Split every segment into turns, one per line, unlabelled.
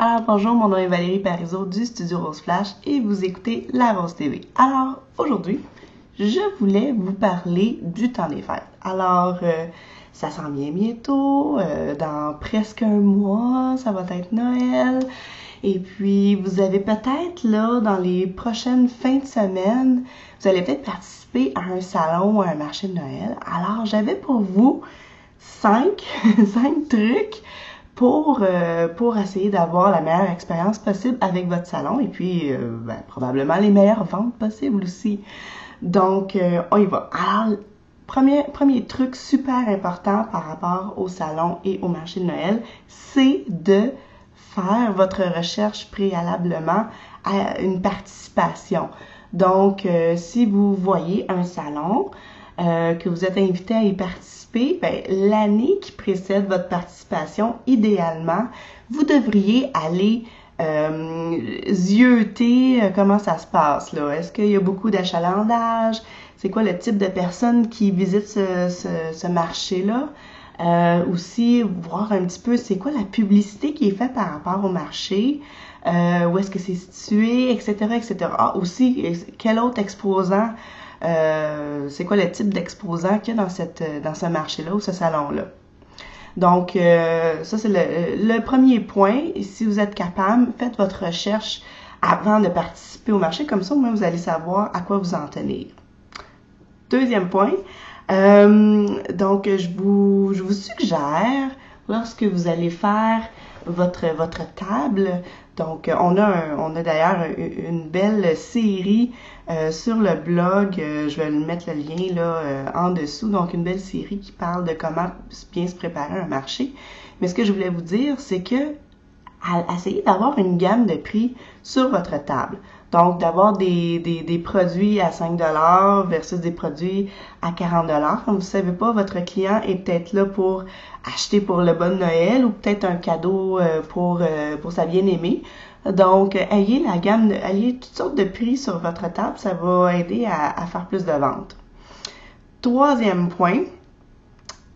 Alors bonjour, mon nom est Valérie Parizeau du Studio Rose Flash et vous écoutez La Rose TV. Alors aujourd'hui, je voulais vous parler du temps des fêtes. Alors ça s'en vient bientôt, dans presque un mois, ça va être Noël. Et puis vous avez peut-être là, dans les prochaines fins de semaine, vous allez peut-être participer à un salon ou à un marché de Noël. Alors j'avais pour vous 5 trucs pour essayer d'avoir la meilleure expérience possible avec votre salon et puis probablement les meilleures ventes possibles aussi. Donc, on y va. Alors, premier truc super important par rapport au salon et au marché de Noël, c'est de faire votre recherche préalablement à une participation. Donc, si vous voyez un salon, que vous êtes invité à y participer, l'année qui précède votre participation, idéalement, vous devriez aller zioter comment ça se passe là. Est-ce qu'il y a beaucoup d'achalandage? C'est quoi le type de personnes qui visitent ce marché-là? Aussi, voir un petit peu c'est quoi la publicité qui est faite par rapport au marché, où est-ce que c'est situé, etc., etc. Ah, aussi, quel autre exposant c'est quoi le type d'exposant qu'il y a dans ce marché-là ou ce salon-là. Donc, ça, c'est le premier point. Et si vous êtes capable, faites votre recherche avant de participer au marché. Comme ça, au moins, vous allez savoir à quoi vous en tenir. Deuxième point. Donc, je vous suggère, lorsque vous allez faire votre table, donc on a d'ailleurs une belle série sur le blog, je vais mettre le lien là en dessous, donc une belle série qui parle de comment bien se préparer à un marché. Mais ce que je voulais vous dire, c'est que essayez d'avoir une gamme de prix sur votre table. Donc, d'avoir des produits à 5$ versus des produits à 40$. Comme vous ne savez pas, votre client est peut-être là pour acheter pour le bon Noël ou peut-être un cadeau pour sa bien-aimée. Donc, ayez toutes sortes de prix sur votre table, ça va aider à faire plus de ventes. Troisième point,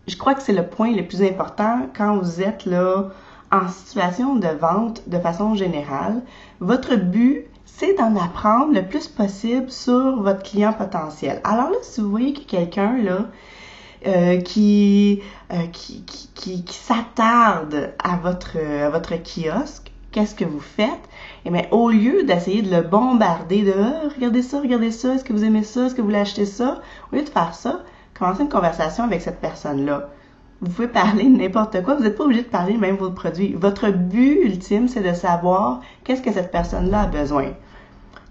je crois que c'est le point le plus important quand vous êtes là en situation de vente de façon générale. Votre but, c'est d'en apprendre le plus possible sur votre client potentiel. Alors là, si vous voyez qu'il y a quelqu'un là qui s'attarde à votre kiosque, qu'est-ce que vous faites? Eh bien, au lieu d'essayer de le bombarder de regardez ça, est-ce que vous aimez ça, est-ce que vous voulez acheter ça? Au lieu de faire ça, commencez une conversation avec cette personne-là. Vous pouvez parler de n'importe quoi, vous n'êtes pas obligé de parler même de votre produit. Votre but ultime, c'est de savoir qu'est-ce que cette personne-là a besoin.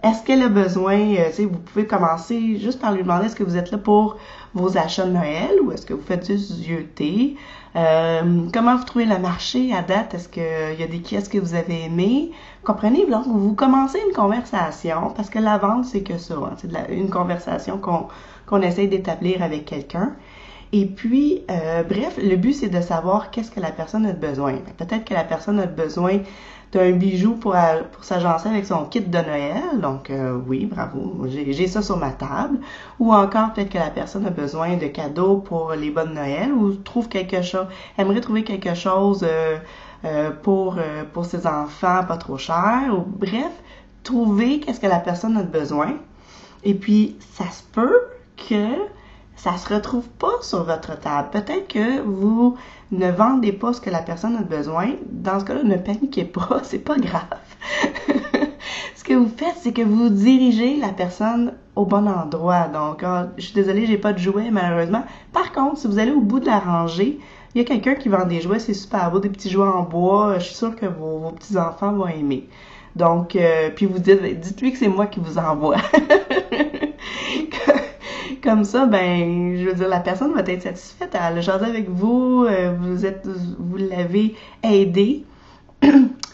Est-ce qu'elle a besoin, vous pouvez commencer juste par lui demander est-ce que vous êtes là pour vos achats de Noël ou est-ce que vous faites juste zioter? Comment vous trouvez le marché à date? Est-ce qu'il y a des kiosques que vous avez aimés? Comprenez, donc vous commencez une conversation parce que la vente, c'est que ça. C'est une conversation qu'on essaie d'établir avec quelqu'un. Et puis, bref, le but, c'est de savoir qu'est-ce que la personne a besoin. Peut-être que la personne a besoin d'un bijou pour s'agencer avec son kit de Noël. Donc, oui, bravo, j'ai ça sur ma table. Ou encore, peut-être que la personne a besoin de cadeaux pour les bonnes Noël ou aimerait trouver quelque chose pour ses enfants pas trop cher. Ou, bref, trouver qu'est-ce que la personne a besoin. Et puis, ça se peut que ça se retrouve pas sur votre table. Peut-être que vous ne vendez pas ce que la personne a besoin. Dans ce cas-là, ne paniquez pas, c'est pas grave. Ce que vous faites, c'est que vous dirigez la personne au bon endroit. Donc, je suis désolée, j'ai pas de jouets, malheureusement. Par contre, si vous allez au bout de la rangée, il y a quelqu'un qui vend des jouets, c'est super beau, des petits jouets en bois. Je suis sûre que vos petits-enfants vont aimer. Donc, puis vous dites-lui que c'est moi qui vous envoie. Comme ça, je veux dire, la personne va être satisfaite. Elle a jasé avec vous, vous l'avez aidé,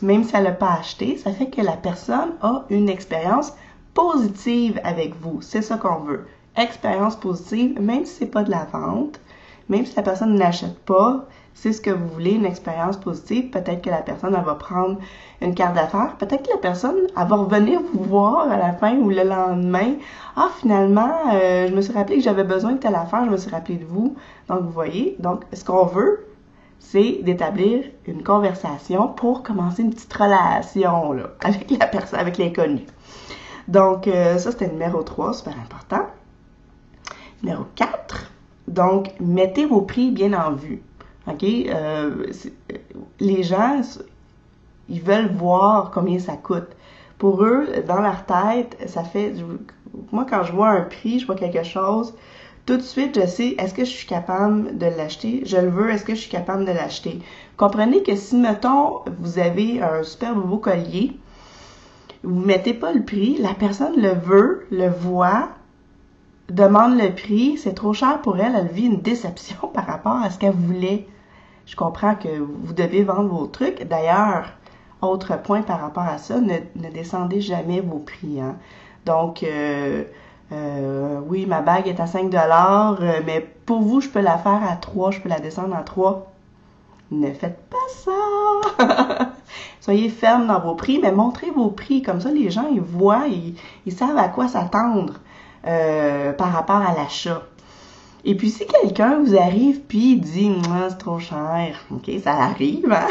même si elle n'a pas acheté. Ça fait que la personne a une expérience positive avec vous. C'est ça qu'on veut. Expérience positive, même si c'est pas de la vente, même si la personne n'achète pas, c'est ce que vous voulez, une expérience positive. Peut-être que la personne, elle va prendre une carte d'affaires. Peut-être que la personne, elle va revenir vous voir à la fin ou le lendemain. Ah, finalement, je me suis rappelé que j'avais besoin de telle affaire, je me suis rappelé de vous. Donc, vous voyez. Donc, ce qu'on veut, c'est d'établir une conversation pour commencer une petite relation là, avec la personne, avec l'inconnu. Donc, ça, c'était le numéro 3, super important. Numéro 4, donc, mettez vos prix bien en vue. OK? Les gens, ils veulent voir combien ça coûte. Pour eux, dans leur tête, ça fait... Moi, quand je vois un prix, je vois quelque chose, tout de suite, je sais, est-ce que je suis capable de l'acheter? Je le veux, est-ce que je suis capable de l'acheter? Comprenez que si, mettons, vous avez un super beau collier, vous mettez pas le prix, la personne le veut, le voit, demande le prix, c'est trop cher pour elle, elle vit une déception par rapport à ce qu'elle voulait. Je comprends que vous devez vendre vos trucs. D'ailleurs, autre point par rapport à ça, ne descendez jamais vos prix. Hein? Donc, oui, ma bague est à 5$, mais pour vous, je peux la faire à 3, je peux la descendre à 3. Ne faites pas ça! Soyez ferme dans vos prix, mais montrez vos prix. Comme ça, les gens, ils voient, ils savent à quoi s'attendre par rapport à l'achat. Et puis, si quelqu'un vous arrive puis dit « c'est trop cher », OK, ça arrive, hein?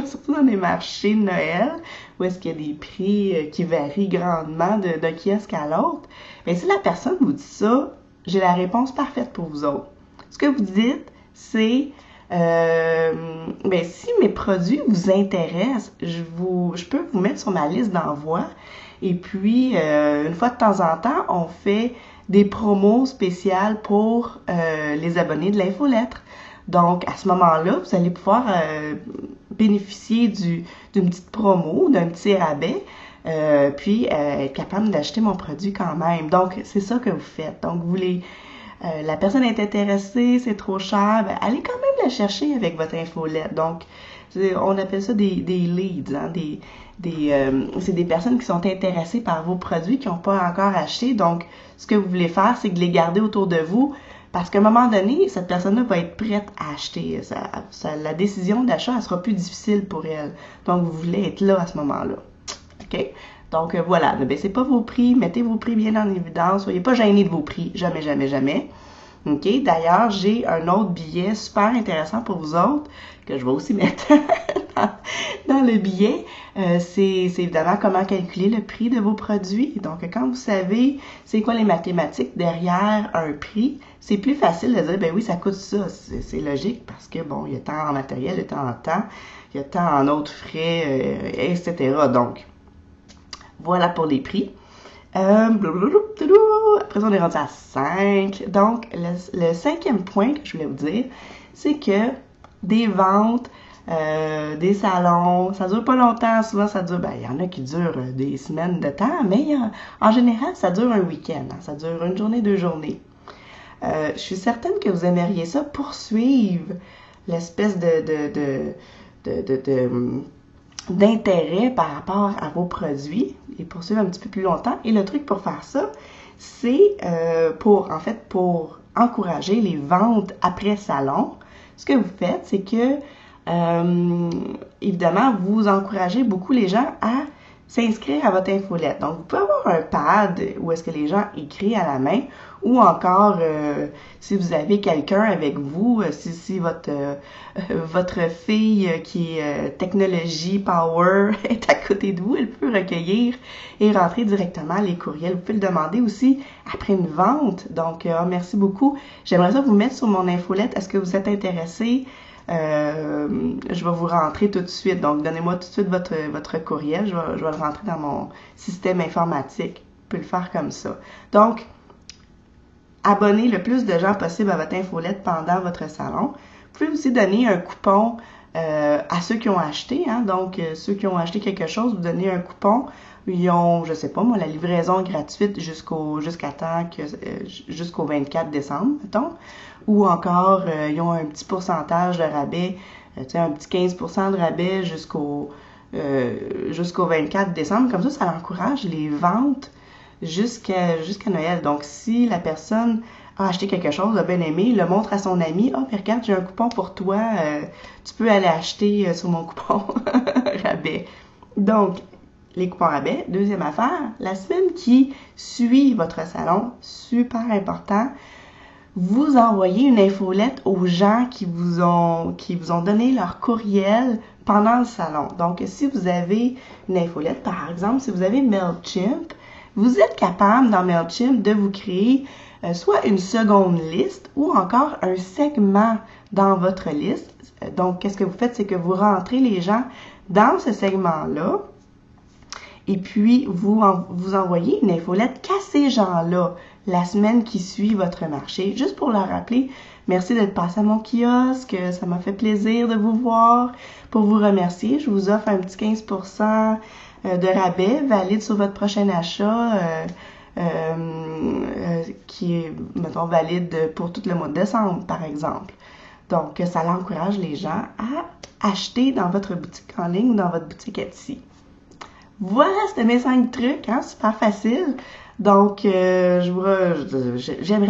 Surtout dans les marchés de Noël, où est-ce qu'il y a des prix qui varient grandement d'un kiosque à l'autre. Et si la personne vous dit ça, j'ai la réponse parfaite pour vous autres. Ce que vous dites, c'est si mes produits vous intéressent, je peux vous mettre sur ma liste d'envoi. Et puis, une fois de temps en temps, on fait des promos spéciales pour les abonnés de l'infolettre. Donc, à ce moment-là, vous allez pouvoir bénéficier d'une petite promo, d'un petit rabais, puis être capable d'acheter mon produit quand même. Donc, c'est ça que vous faites. Donc, vous voulez... la personne est intéressée, c'est trop cher, ben, allez quand même la chercher avec votre infolette. Donc, on appelle ça des leads, hein, c'est des personnes qui sont intéressées par vos produits, qui n'ont pas encore acheté. Donc, ce que vous voulez faire, c'est de les garder autour de vous, parce qu'à un moment donné, cette personne-là va être prête à acheter. La décision d'achat, elle sera plus difficile pour elle. Donc, vous voulez être là à ce moment-là. OK? Donc, voilà. Ne baissez pas vos prix. Mettez vos prix bien en évidence. Soyez pas gênés de vos prix. Jamais, jamais, jamais. OK? D'ailleurs, j'ai un autre billet super intéressant pour vous autres que je vais aussi mettre dans le billet. C'est évidemment comment calculer le prix de vos produits. Donc, quand vous savez c'est quoi les mathématiques derrière un prix, c'est plus facile de dire, ben oui, ça coûte ça. C'est logique parce que, bon, il y a tant en matériel, il y a tant en temps, il y a tant en autres frais, etc. Donc, voilà pour les prix. Après ça, on est rendu à 5. Donc, le 5e point que je voulais vous dire, c'est que des ventes, des salons, ça dure pas longtemps. Souvent, ça dure, il y en a qui durent des semaines de temps, mais en général, ça dure un week-end. Hein, ça dure une journée, 2 journées. Je suis certaine que vous aimeriez ça poursuivre l'espèce d'intérêt par rapport à vos produits et poursuivre un petit peu plus longtemps. Et le truc pour faire ça, c'est pour encourager les ventes après salon. Ce que vous faites, c'est que évidemment, vous encouragez beaucoup les gens à s'inscrire à votre infolette. Donc, vous pouvez avoir un pad où est-ce que les gens écrivent à la main, ou encore, si vous avez quelqu'un avec vous, si votre fille qui est technologie power est à côté de vous, elle peut recueillir et rentrer directement les courriels. Vous pouvez le demander aussi après une vente. Donc, merci beaucoup. J'aimerais ça vous mettre sur mon infolette. Est-ce que vous êtes intéressé? Je vais vous rentrer tout de suite. Donc, donnez-moi tout de suite votre courriel. Je vais le rentrer dans mon système informatique. Vous pouvez le faire comme ça. Donc, abonnez le plus de gens possible à votre infolette pendant votre salon. Vous pouvez aussi donner un coupon à ceux qui ont acheté. Hein? Donc, ceux qui ont acheté quelque chose, vous donnez un coupon. Ils ont, je sais pas moi, la livraison gratuite jusqu'au 24 décembre, mettons. Ou encore, ils ont un petit pourcentage de rabais, un petit 15% de rabais jusqu'au 24 décembre. Comme ça encourage les ventes jusqu'à Noël. Donc, si la personne a acheté quelque chose, a bien aimé, le montre à son ami, « Ah, mais regarde, j'ai un coupon pour toi, tu peux aller acheter sur mon coupon rabais. » Donc, les coupons rabais. Deuxième affaire, la semaine qui suit votre salon, super important, vous envoyez une infolette aux gens qui vous ont donné leur courriel pendant le salon. Donc, si vous avez une infolette, par exemple, si vous avez MailChimp, vous êtes capable dans MailChimp de vous créer soit une seconde liste ou encore un segment dans votre liste. Donc, qu'est-ce que vous faites? C'est que vous rentrez les gens dans ce segment-là et puis vous envoyez une infolette qu'à ces gens-là la semaine qui suit votre marché, juste pour leur rappeler merci d'être passé à mon kiosque, ça m'a fait plaisir de vous voir. Pour vous remercier, je vous offre un petit 15% de rabais valide sur votre prochain achat qui est, mettons, valide pour tout le mois de décembre, par exemple. Donc, ça encourage les gens à acheter dans votre boutique en ligne ou dans votre boutique Etsy. Voilà, c'était mes 5 trucs, hein, super facile. Donc, j'aimerais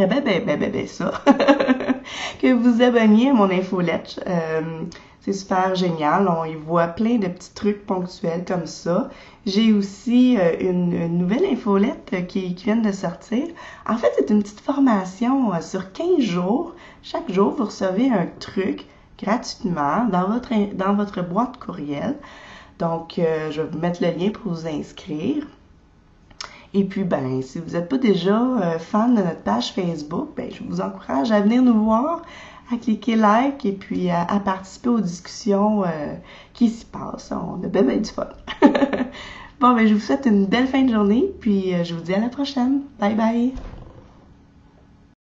bien ça, que vous abonniez à mon infolette. C'est super génial. On y voit plein de petits trucs ponctuels comme ça. J'ai aussi une nouvelle infolette qui vient de sortir. En fait, c'est une petite formation sur 15 jours. Chaque jour, vous recevez un truc gratuitement dans votre boîte courriel. Donc, je vais vous mettre le lien pour vous inscrire. Et puis, si vous n'êtes pas déjà fan de notre page Facebook, je vous encourage à venir nous voir, à cliquer like et puis à participer aux discussions qui s'y passent. On a bien du fun. Bon, je vous souhaite une belle fin de journée, puis je vous dis à la prochaine. Bye bye!